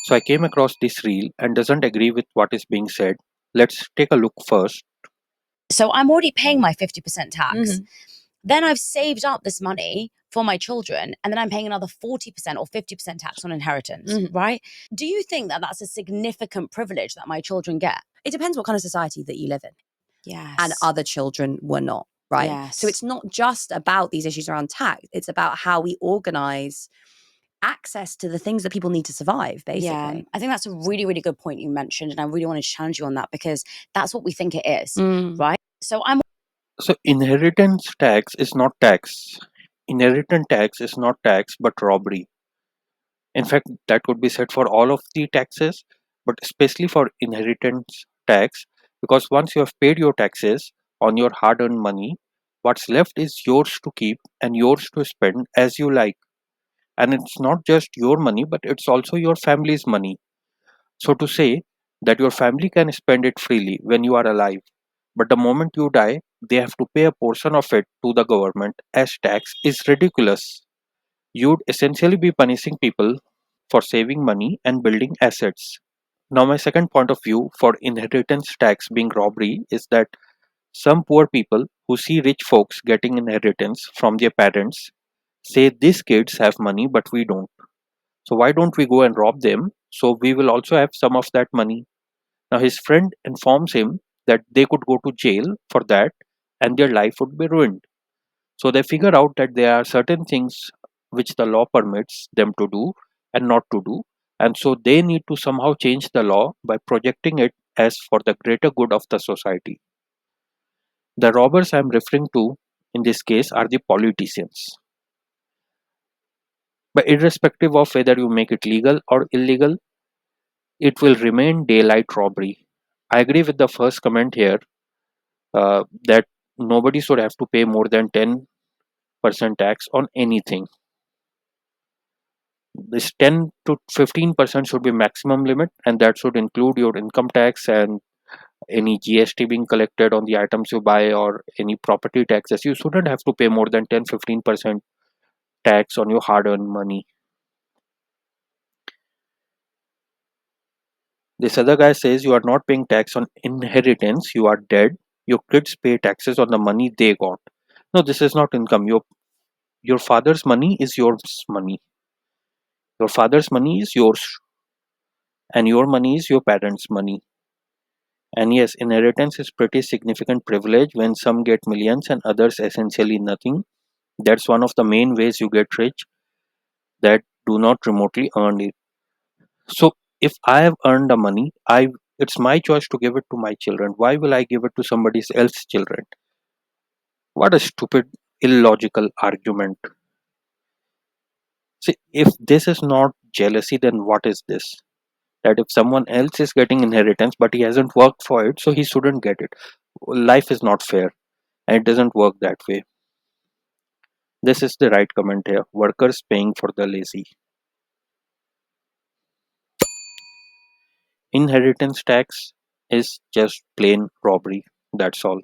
So I came across this reel and doesn't agree with what is being said. Let's take a look first. So I'm already paying my 50% tax. Mhm. Then I've saved up this money for my children, and then I'm paying another 40% or 50% tax on inheritance, Mhm. right? Do you think that that's a significant privilege that my children get? It depends what kind of society that you live in. Yes. And other children were not, right? So Yes. it's not just about these issues around tax. It's about how we organize access to the things that people need to survive, Yeah, basically. I think that's a really, really good point you mentioned, and I really want to challenge you on that because that's what we think it is, Mm. right? So I'm So inheritance tax is not tax. Inheritance tax is not tax but robbery. In fact, that could be said for all of the taxes, but especially for inheritance tax, because once you have paid your taxes on your hard earned money, what's left is yours to keep and yours to spend as you like. And it's not just your money, but it's also your family's money. So to say that your family can spend it freely when you are alive, but the moment you die, they have to pay a portion of it to the government as tax is ridiculous. You'd essentially be punishing people for saving money and building assets. Now, my second point of view for inheritance tax being robbery is that some poor people who see rich folks getting inheritance from their parents say these kids have money but we don't. So, why don't we go and rob them so we will also have some of that money? Now, his friend informs him that they could go to jail for that and their life would be ruined. So they figure out that there are certain things which the law permits them to do and not to do. And so they need to somehow change the law by projecting it as for the greater good of the society. The robbers I'm referring to in this case are the politicians. But irrespective of whether you make it legal or illegal, it will remain daylight robbery. I agree with the first comment here that nobody should have to pay more than 10% tax on anything. This 10 to 15% should be maximum limit, and that should include your income tax and any GST being collected on the items you buy or any property taxes. You shouldn't have to pay more than 10-15% tax on your hard earned money. This other guy says you are not paying tax on inheritance, you are dead. Your kids pay taxes on the money they got. No, this is not income. Your father's money is yours money. Your father's money is yours, and your money is your parents' money. And yes, inheritance is pretty significant privilege when some get millions and others essentially nothing. That's one of the main ways you get rich that do not remotely earn it. So if I have earned the money, I it's my choice to give it to my children. Why will I give it to somebody else's children? What a stupid, illogical argument. See, if this is not jealousy, then what is this? That if someone else is getting inheritance but he hasn't worked for it, so he shouldn't get it. Life is not fair and it doesn't work that way. This is the right comment here. Workers paying for the lazy. Inheritance tax is just plain robbery. That's all.